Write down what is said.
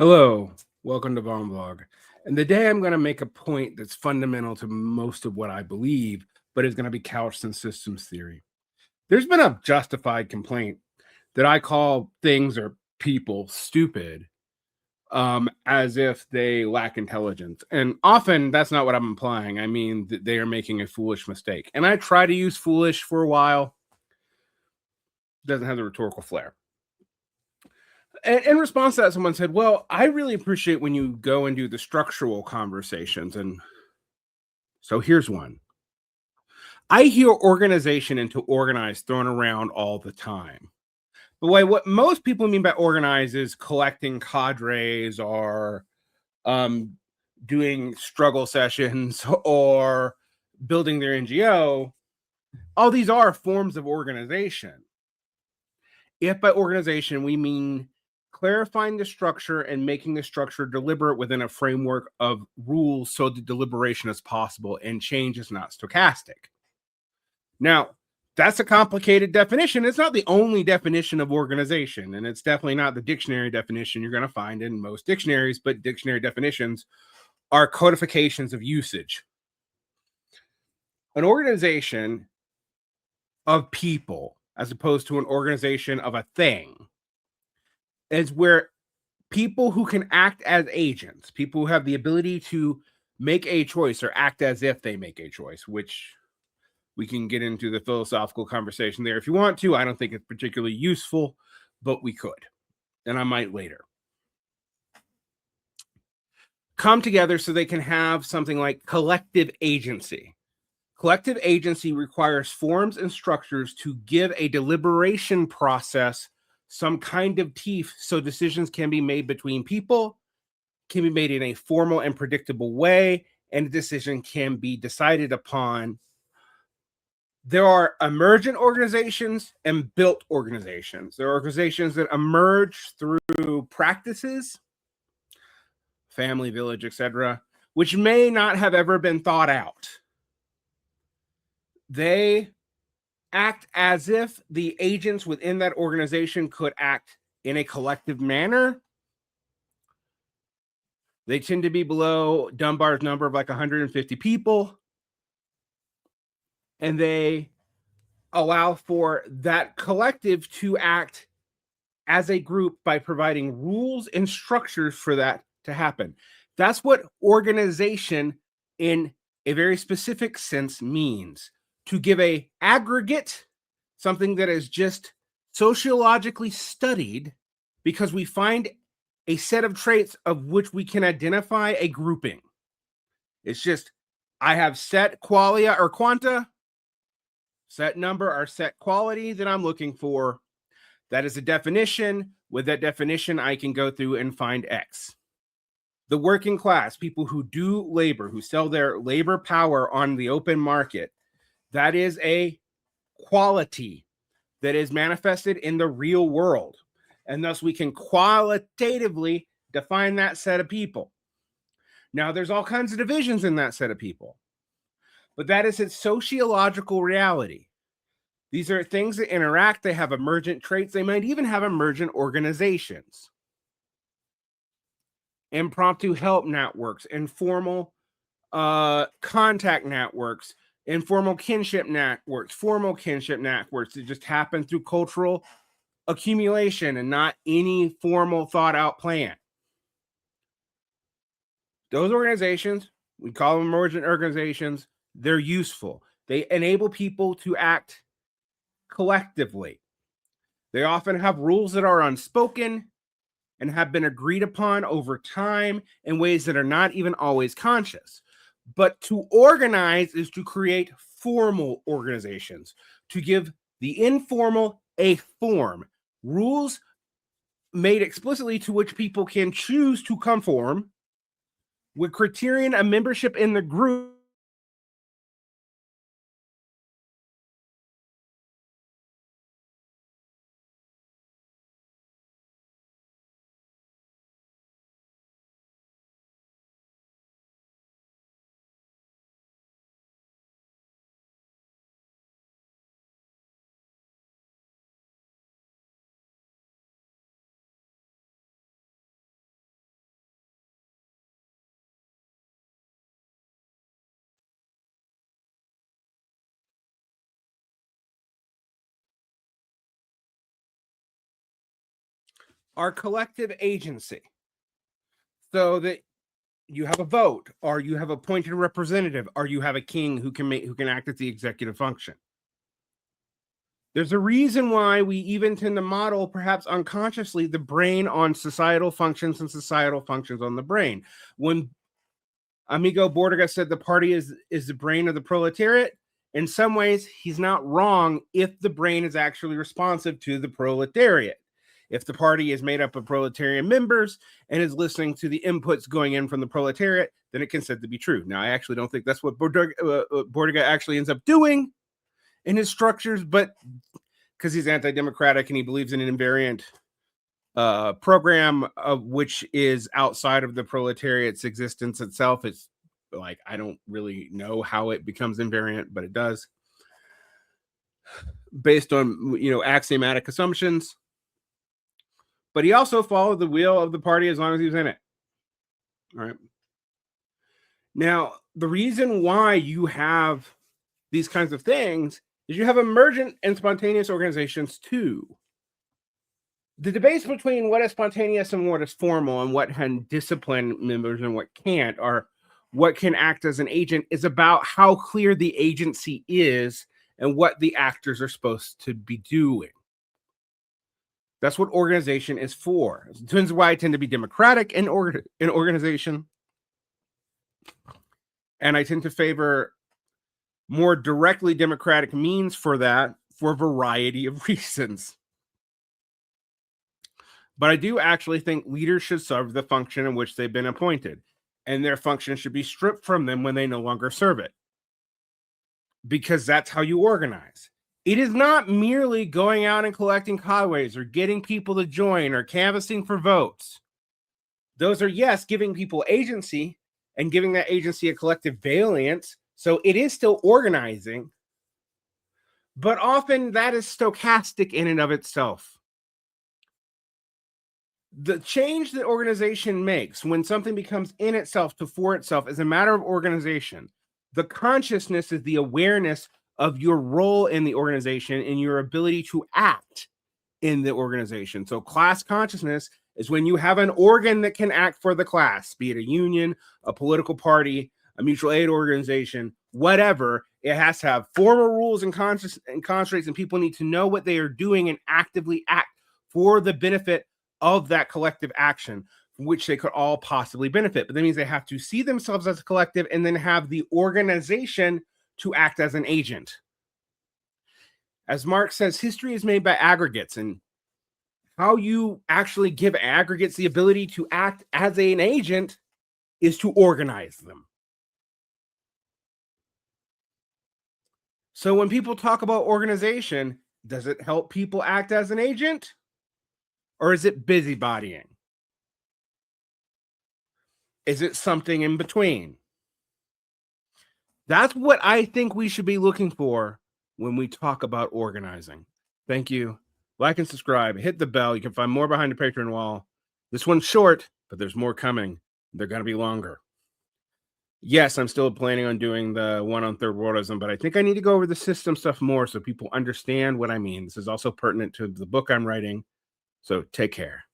Hello, welcome to Varn Vlog. And today I'm going to make a point that's fundamental to most of what I believe, but is going to be couched in systems theory. There's been a justified complaint that I call things or people stupid, as if they lack intelligence. And often that's not what I'm implying. I mean that they are making a foolish mistake. And I try to use foolish for a while. Doesn't have the rhetorical flair. And in response to that, someone said, "Well, I really appreciate when you go and do the structural conversations." And so here's one. I hear organization and to organize thrown around all the time. But what most people mean by organize is collecting cadres or um, doing struggle sessions or building their NGO. All these are forms of organization. If by organization we mean clarifying the structure and making the structure deliberate within a framework of rules so the deliberation is possible and change is not stochastic. Now, that's a complicated definition. It's not the only definition of organization, and it's definitely not the dictionary definition you're going to find in most dictionaries, but dictionary definitions are codifications of usage. An organization of people, as opposed to an organization of a thing, is where people who can act as agents, people who have the ability to make a choice or act as if they make a choice, which we can get into the philosophical conversation there if you want to. I don't think it's particularly useful, but we could, and I might later. Come together so they can have something like collective agency. Collective agency requires forms and structures to give a deliberation process some kind of teeth so decisions can be made between people, can be made in a formal and predictable way, and a decision can be decided upon. There are emergent organizations and built organizations. There are organizations that emerge through practices, family, village, etc., which may not have ever been thought out. They act as if the agents within that organization could act in a collective manner. They tend to be below Dunbar's number of like 150 people. And they allow for that collective to act as a group by providing rules and structures for that to happen. That's what organization in a very specific sense means. To give a aggregate, something that is just sociologically studied, because we find a set of traits of which we can identify a grouping. It's just, I have set qualia or quanta, set number or set quality that I'm looking for. That is a definition. With that definition, I can go through and find X. The working class, people who do labor, who sell their labor power on the open market, that is a quality that is manifested in the real world. And thus we can qualitatively define that set of people. Now, there's all kinds of divisions in that set of people, but that is its sociological reality. These are things that interact. They have emergent traits. They might even have emergent organizations. Impromptu help networks, informal contact networks, informal kinship networks, formal kinship networks that just happen through cultural accumulation and not any formal thought out plan. Those organizations, we call them emergent organizations, they're useful. They enable people to act collectively. They often have rules that are unspoken and have been agreed upon over time in ways that are not even always conscious. But to organize is to create formal organizations, to give the informal a form, rules made explicitly to which people can choose to conform, with criterion of membership in the group are collective agency. So that you have a vote, or you have appointed representative, or you have a king who can act as the executive function. There's a reason why we even tend to model, perhaps unconsciously, the brain on societal functions and societal functions on the brain. When Amigo Bordiga said the party is the brain of the proletariat, in some ways, he's not wrong if the brain is actually responsive to the proletariat. If the party is made up of proletarian members and is listening to the inputs going in from the proletariat, then it can said to be true. Now, I actually don't think that's what Bordiga actually ends up doing in his structures, but because he's anti-democratic and he believes in an invariant program of which is outside of the proletariat's existence itself. It's like, I don't really know how it becomes invariant, but it does, based on, axiomatic assumptions. But he also followed the will of the party as long as he was in it. All right. Now, the reason why you have these kinds of things is you have emergent and spontaneous organizations too. The debates between what is spontaneous and what is formal, and what can discipline members and what can't, or what can act as an agent, is about how clear the agency is and what the actors are supposed to be doing. That's what organization is for. That's why I tend to be democratic in organization. And I tend to favor more directly democratic means for that, for a variety of reasons. But I do actually think leaders should serve the function in which they've been appointed, and their function should be stripped from them when they no longer serve it, because that's how you organize. It is not merely going out and collecting highways or getting people to join or canvassing for votes. Those are, yes, giving people agency and giving that agency a collective valiance. So it is still organizing, but often that is stochastic in and of itself. The change that organization makes when something becomes in itself to for itself is a matter of organization. The consciousness is the awareness of your role in the organization and your ability to act in the organization. So class consciousness is when you have an organ that can act for the class, be it a union, a political party, a mutual aid organization, whatever. It has to have formal rules and constraints, and people need to know what they are doing and actively act for the benefit of that collective action, from which they could all possibly benefit. But that means they have to see themselves as a collective and then have the organization to act as an agent. As Marx says, history is made by aggregates, and how you actually give aggregates the ability to act as an agent is to organize them. So when people talk about organization, does it help people act as an agent? Or is it busybodying? Is it something in between? That's what I think we should be looking for when we talk about organizing. Thank you. Like and subscribe. Hit the bell. You can find more behind the Patreon wall. This one's short, but there's more coming. They're going to be longer. Yes, I'm still planning on doing the one on third worldism, but I think I need to go over the system stuff more so people understand what I mean. This is also pertinent to the book I'm writing. So take care.